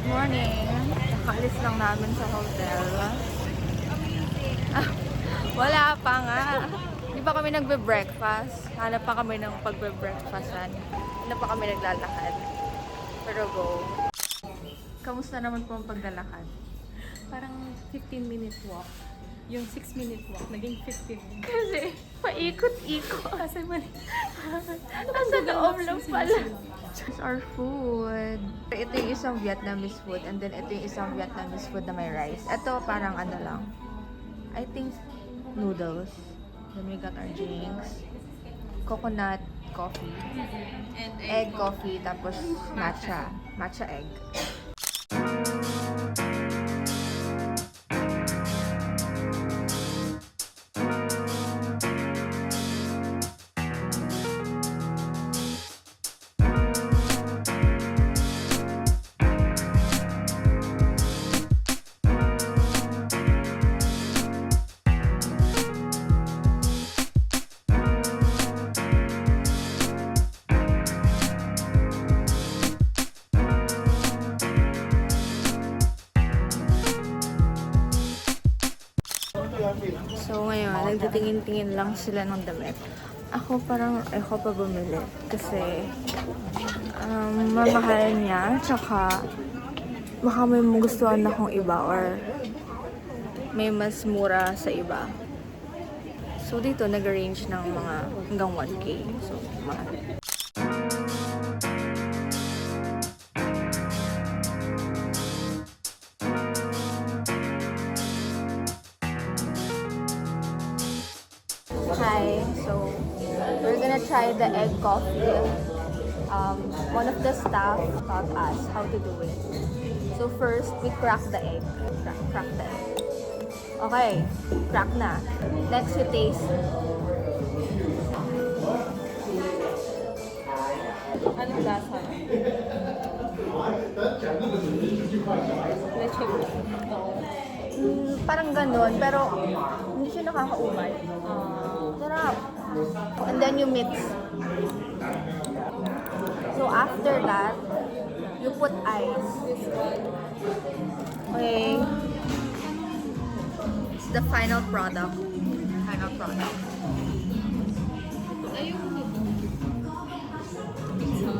Morning. Nakaalis lang namin sa hotel. Wala pa nga. Hindi pa kami nagbe-breakfast. Hanap pa kami ng pagbe-breakfastan. Hindi pa kami naglalakad. Pero go. Kamusta naman po ang paglalakad? Parang 15-minute walk. Yung 6-minute walk, naging 15 minutes. Kasi paikot-ikot. Kasi mali. Nasa loob lang pala. Here's our food. Ito yung isang Vietnamese food and then ito yung isang Vietnamese food na may rice. Ito parang ano lang. I think noodles. Then we got our drinks. Coconut coffee. And Egg coffee. Tapos matcha. Matcha egg. So ngayon, nagtitingin-tingin lang sila ng damit. Ako parang ayoko pa bumili kasi mamahal niya, tsaka baka may magustuhan akong iba or may mas mura sa iba. So dito nag-arrange ng mga hanggang 1K. So mahal. Hi, so we're gonna try the egg coffee. One of the staff taught us how to do it. So first, we crack the egg. Crack the egg. Okay, crack na. Next, you taste. anong lasa? Leche Parang ganun, pero hindi siya nakakaumay. Sarap. And then you mix. So after that, you put ice. Okay. It's the final product. Final product. Ayun nito. Pizza.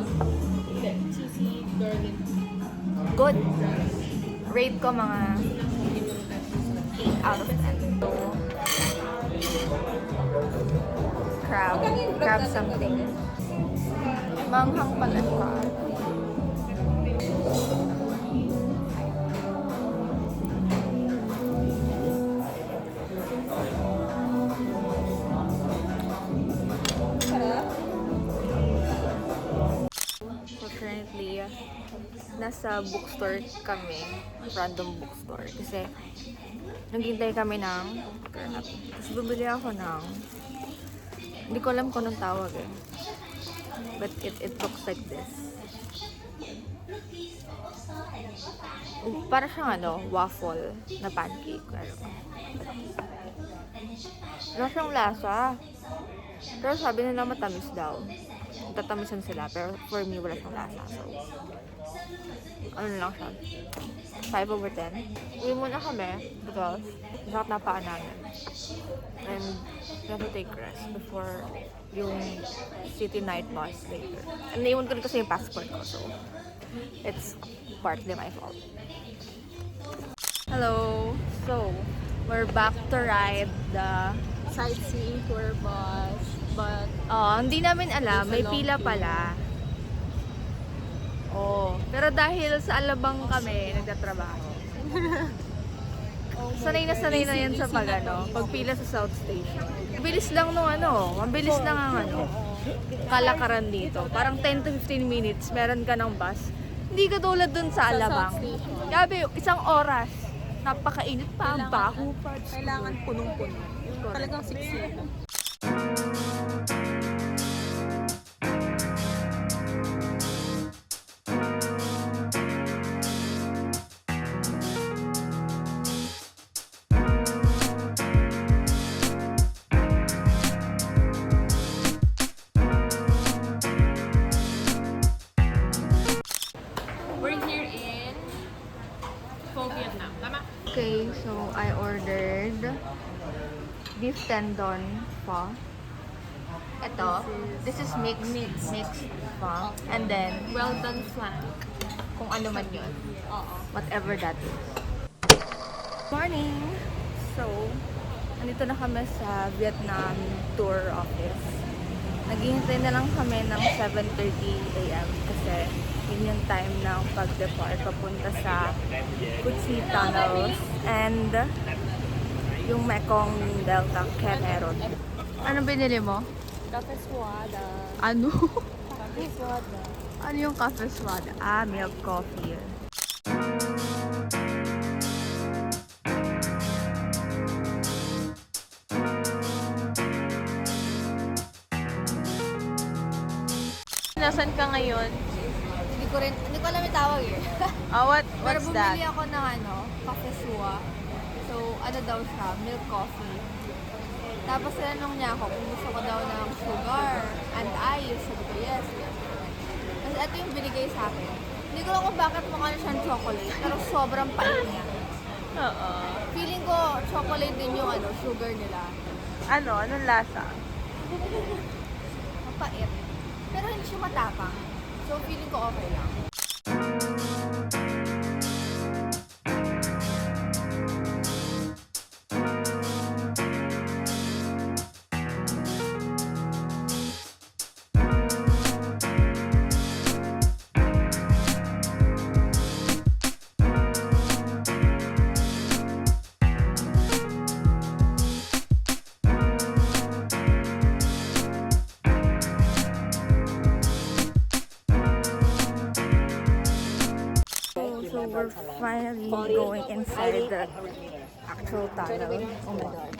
Hindi. Cheesy garlic. Good. Rate ko mga 8 out of 10. Crab something. Manghang pala siya. So currently, nasa bookstore kami. Random bookstore. Kasi naghintay kami ng crab. Tapos bumili ako ng hindi ko alam kung anong tawag eh. But it looks like this. Para siyang waffle na pancake. Wala siyang lasa. Pero sabi nila matamis daw. Tatamisan sila. Pero for me, wala siyang lasa. So, ano lang siya. 5 over 10. Uwi muna kami because masakit na paa namin. And we have to take rest before yung city night bus later. And naiwan ko rin kasi yung passport ko. So, it's partly my fault. Hello! So, we're back to ride the Sightseeing tour bus. But, hindi namin alam. May pila pala. Pero dahil sa Alabang kami nagtatrabaho. Sanay na yan sa pagpila sa South Station. Mabilis lang mabilis lang ang kalakaran dito. Parang 10 to 15 minutes meron ka ng bus. Hindi ka tulad dun sa Alabang. Gabi, isang oras. Napakainit pa, ang baho pa. kailangan punong-puno. Talagang siksik. I ordered beef tendon pho. Ito, this is mixed pho. And then, Well done flank. kung ano man yun. Oo. Whatever that is. Morning! So, nandito na kami sa Vietnam tour office. Naghihintay na lang kami ng 7:30 a.m. kasi yun yung time ng pag-depart papunta sa Kutsi Tunnels and yung Mekong Delta Canero. Anong binili mo? Cafe Suada. Ano? Cafe Suada. Ano yung cafe swada? Ah, milk coffee. Nasaan ka ngayon? Hindi ko alam yung tawag eh. Oh, Pero bumili ako ng cafe sua. So, ano daw siya? Milk coffee. Tapos tinanong niya ako kung gusto ko daw ng sugar and ice. Sabi ko, yes. Kasi ito yung binigay sa akin. Hindi ko alam kung bakit mukha na siyang chocolate, pero sobrang pait niya. Oo. Feeling ko chocolate din yung sugar nila. Ano? Anong lasa? Mapait. Pero hindi siya matapang. So, feeling ko okay lang. So we're finally going inside the actual tunnel. Oh my god.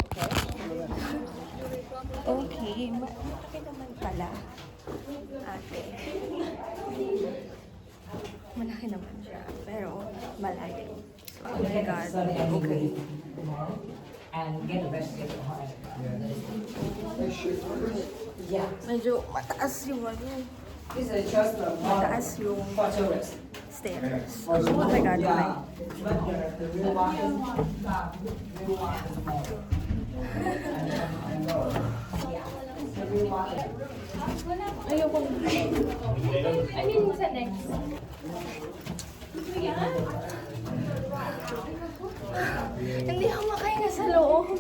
Okay, malaki naman pala. Ate. Malaki naman siya, pero malayo. Oh my god. Okay. And get the best get home. Yeah. Medyo mataas yung This is just a mataas yung for tourists. stairs. Oh my god. Yeah. But the real one is the real one is more. The real one is Ayoko. I mean, sa next. Hindi ako makahinga sa loob.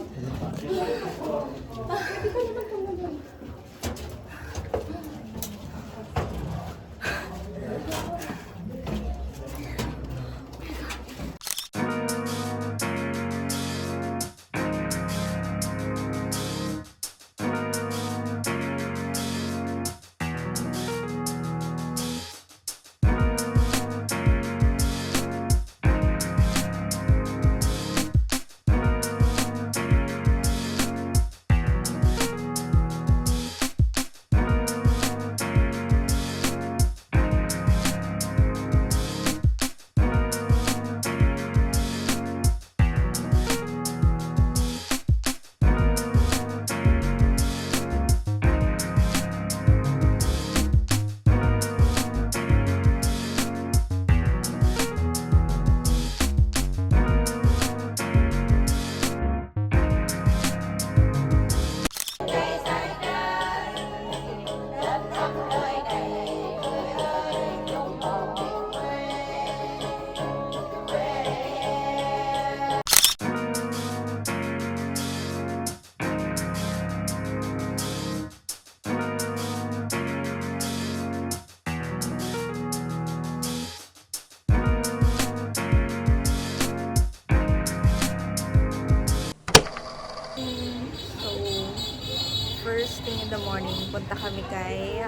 First thing in the morning, punta kami kay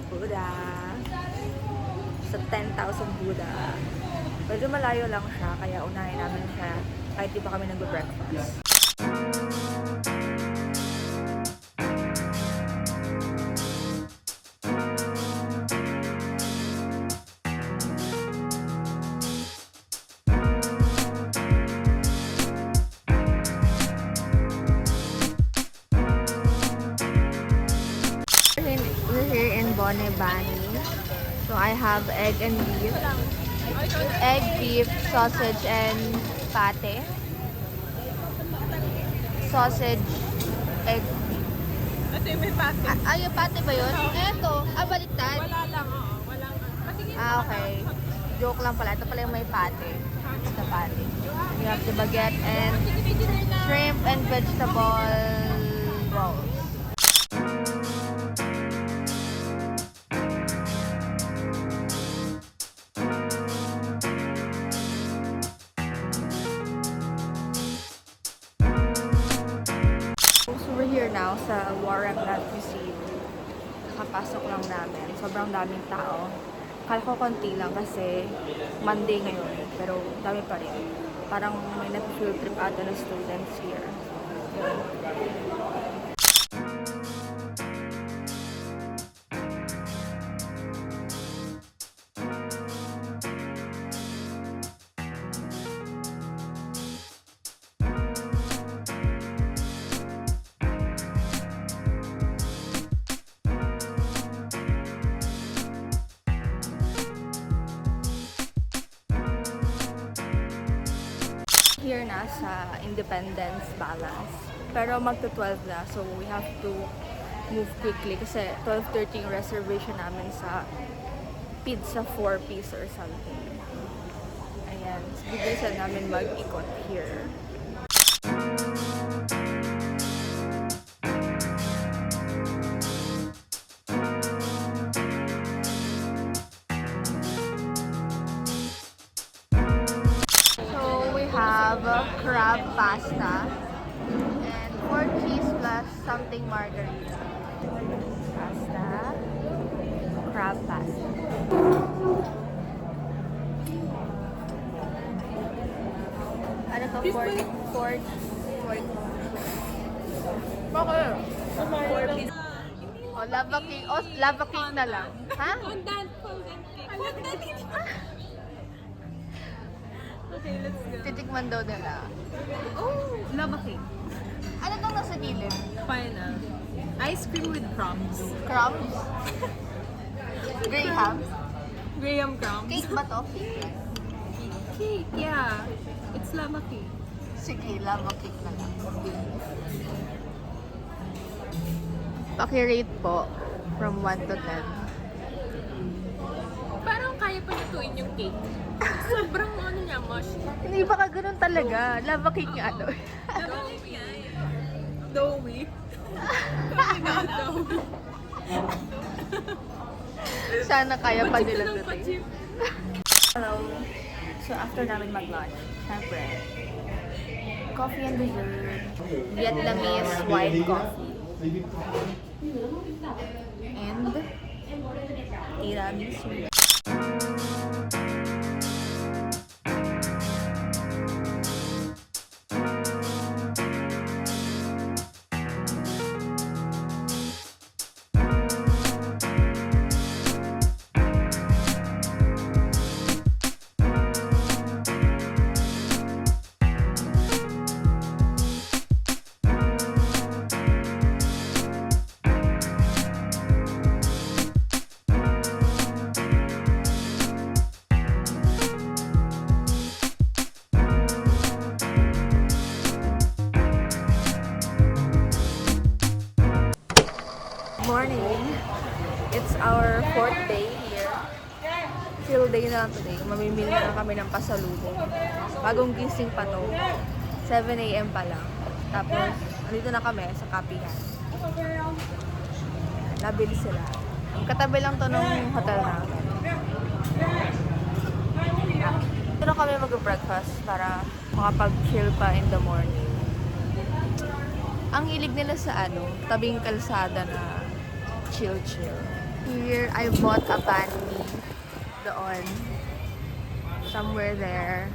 Buddha. Sa 10,000 Buddha. Medyo malayo lang siya, kaya unahin namin siya kahit di pa kami nag-breakfast. We're here in Bonnie Bani. So I have egg and beef. Egg, beef, sausage, and pate. sausage, egg. Ito yung may pati. Ay, yung pate ba yun? Eto. Baliktad. Wala lang, oo. Walang, patingin Okay. Joke lang pala. Ito pala yung may pate. Sa pate. We have the baguette and shrimp and vegetable rolls. So we're here now sa Warren Land Museum. Kakapasok lang namin. Sobrang daming tao. Kala ko konti lang kasi Monday ngayon. Pero dami pa rin. Parang may nag-field trip ata ng students here. Yun. Here na sa Independence Palace. Pero magto-12 na, so we have to move quickly kasi 12:30 yung reservation namin sa pizza 4-piece or something. Ayan, so bibilisan namin mag-ikot here. Have crab pasta and 4 cheese plus something margarita. Pasta, crab pasta. Ano to? 4 Bakit? Oh, lava cake. Oh, lava cake na lang. Ha? Fondant cake. Okay, let's go. Titikman daw nila. Oh, lava cake. Ano tong nasa gilid? Final. Ice cream with crumbs. Crumbs? Graham? Graham crumbs. Cake ba to? Cake. Cake, yeah. It's lava cake. Sige, lava cake na lang. Paki-rate po from 1 to 10. Parang kaya pa lutuin yung cake. Sobrang ano niya, mush. Hindi ba ka ganun talaga? Lava cake nga to. Doughy nga eh. Doughy. Doughy na doughy. Sana kaya pa nila Ng lutuin. pachip. Hello. So after namin mag-lunch, syempre, coffee and dessert. Vietnamese white coffee. And tiramisu. Morning. It's our 4th day here. Chill day na lang today. Mamimili na lang kami ng pasalubong. Bagong gising pa to. 7 a.m. pa lang. Tapos, andito na kami sa kapihan. Nabili sila. Katabi lang to ng hotel namin. Dito na kami mag-breakfast para makapag-chill pa in the morning. Ang hilig nila sa tabing kalsada na chill. Here, I bought a banh mi doon. Somewhere there.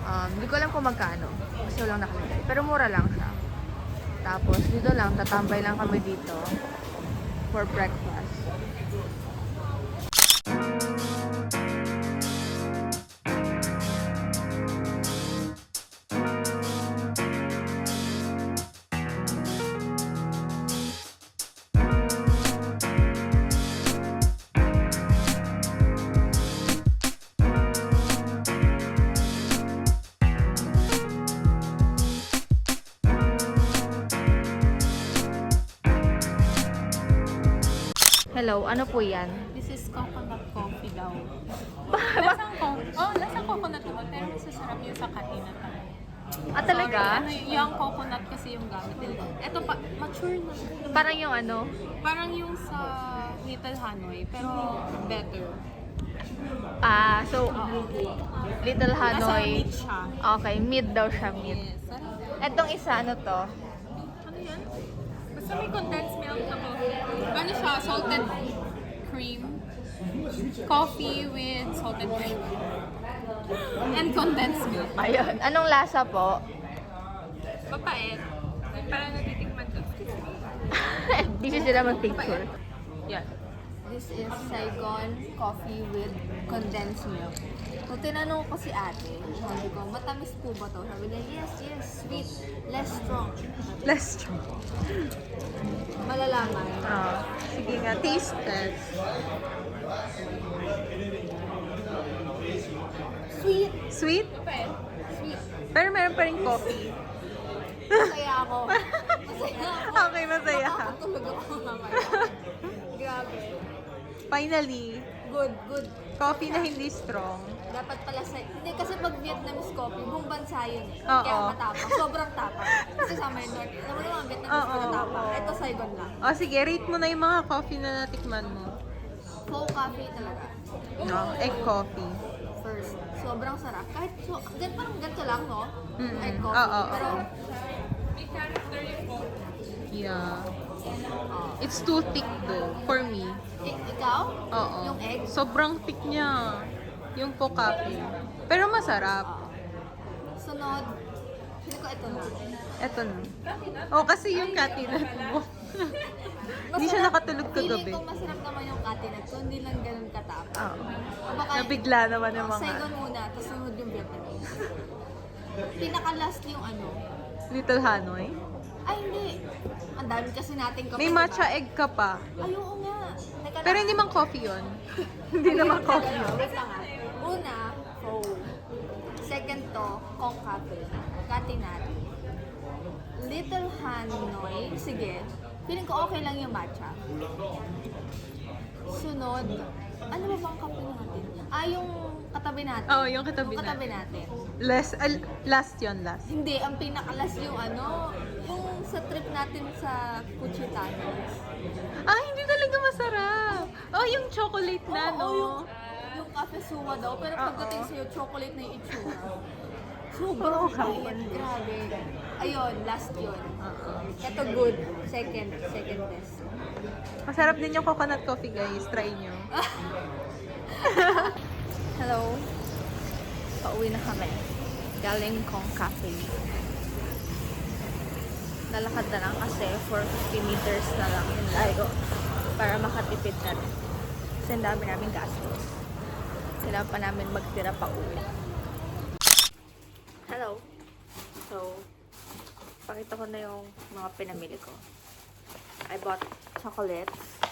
Hindi ko alam kung magkano. Gusto lang nakalagay. Pero mura lang siya. Tapos, dito lang. Tatambay lang kami dito for breakfast. Hello, ano po yan? This is coconut coffee daw. Lasang coconut naman, pero masasarap yun sa katinat. Ah, talaga? Yung coconut kasi yung gamit nila. Ito pa, mature na. Parang yung ano? Parang yung sa Little Hanoi, pero better. Ah, so, Little Nasa Hanoi. mid siya. Okay, mid daw siya, mid. Yes. Sarap. Etong isa, ano to? Ano yan? Basta may condensed milk na coffee. Ano siya? Salted cream. Coffee with salted cream. And condensed milk. Ayun. Anong lasa po? Mapait. Parang natitikman ko. Hindi siya sila mag-picture. Yan. This is Saigon coffee with condensed milk. So, tinanong ko si ate, sabi ko, matamis po ba to? Sabi niya, yes, sweet, less strong. Less strong. Malalaman. Sige nga, taste test. Sweet. Sweet? Mapait. Sweet. Pero meron pa rin coffee. Masaya ako. Masaya ako. Okay, masaya ka. Makakatulog ako mamaya. Grabe. Finally, Good. coffee na hindi strong. Dapat pala sa... Hindi, kasi pag Vietnamese coffee, buong bansa yun eh. Oo. Kaya matapang. Sobrang tapang. Kasi sa may North, alam mo naman, Vietnamese Oo. na tapang. Ito, Saigon lang. O sige, rate mo na yung mga coffee na natikman mo. Faux coffee talaga. No, egg coffee. First. Sobrang sarap. Kahit, parang ganito lang, no? Mm-mm. Egg coffee. Oo. Pero, May character yung coffee. Yeah. It's too thick though, for me. ikaw? Oo. Yung egg? Sobrang thick niya. Yung po coffee. Pero masarap. Sunod. Hindi ko ito na. Eto na. Oh, kasi yung katinat mo. Hindi siya nakatulog kagabi. Feeling ko masarap naman yung katinat ko, hindi lang ganun katapang. Oo. Baka, Nabigla naman yung mga Saigon muna, tapos sunod yung Vietnamese. Pinaka-last yung ano. Little Hanoi. Ay, hindi. Ang dami kasi nating kape, May diba? matcha egg ka pa. Ay, oo nga. Teka Pero lang. hindi man coffee yun. Hindi naman coffee yun. Wait lang ah. Una, foam. Second to, Kong Cafe. Katinat. Little Hanoi. Sige. Feeling ko okay lang yung matcha. Sunod. Ano ba bang kape natin? Ah, yung katabi natin. Oo, yung katabi Yung katabi natin. Last yun, last. Hindi, ang pinakalas yung ano, yung sa trip natin sa Puchitanos. Ah, hindi talaga masarap. Oh, yung chocolate na, no? Yung cafe suwa daw, pero pagdating sa'yo, chocolate na yung itsura. Oo, Sobrang kapal. kain, grabe. Ayun, last yun. Ito good, second best. Masarap din yung coconut coffee, guys. Try nyo. Hello. Pauwi na kami. Galing Kong Cafe. Nalakad na lang kasi for 50 meters na lang yung layo para makatipid na rin. Kasi ang dami namin gastos. Kailangan pa namin magtira pa uwi. Hello. So, pakita ko na yung mga pinamili ko. I bought chocolates.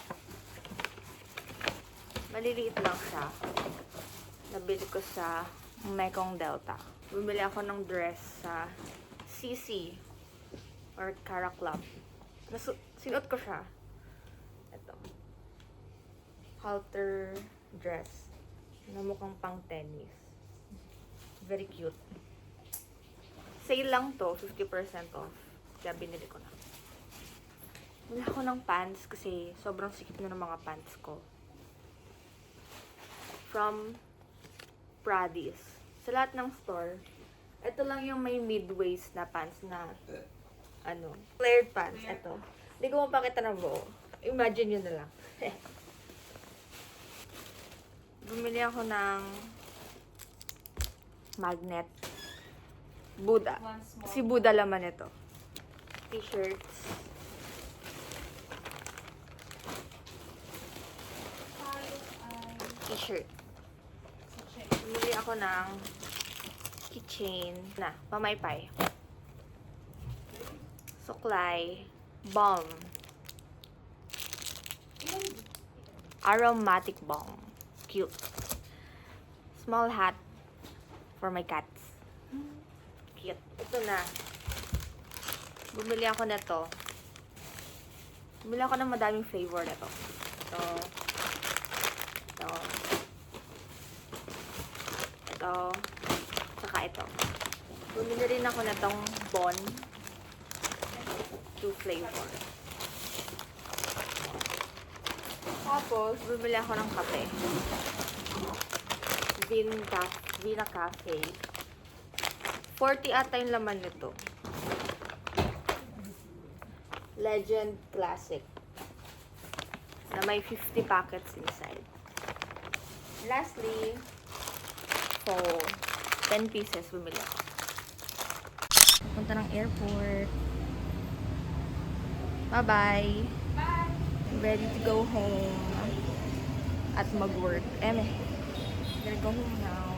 Maliliit lang siya. Nabili ko sa Mekong Delta. Bumili ako ng dress sa CC or Cara Club. Sinuot ko siya. Ito. Halter dress na mukhang pang tennis. Very cute. Sale lang to, 50% off. Kaya binili ko na. Bumili ako ng pants kasi sobrang sikip na ng mga pants ko. From Pradis. Sa lahat ng store, ito lang yung may mid-waist na pants na ano, flared pants. Ito. Hindi ko mapakita ng buo. Imagine yun na lang. Bumili ako ng magnet. Buddha. Si Buddha laman ito. T-shirts. T-shirt. Bumili ako ng keychain na pamaypay. Suklay. Balm. Aromatic balm. Cute. Small hat for my cats. Cute. Ito na. Bumili ako nito. Bumili ako ng madaming flavor nito. Ito. Ito. Ito. Saka ito. Bumili rin ako na tong Bon. 2 flavor. Tapos, bumili ako ng kape. Vina Cafe. 40 ata yung laman nito. Legend Classic. Na may 50 packets inside. Lastly, so 10 pieces bumili ako. Punta ng airport. Bye-bye. Bye! Ready to go home. At mag-work. Gonna go home now.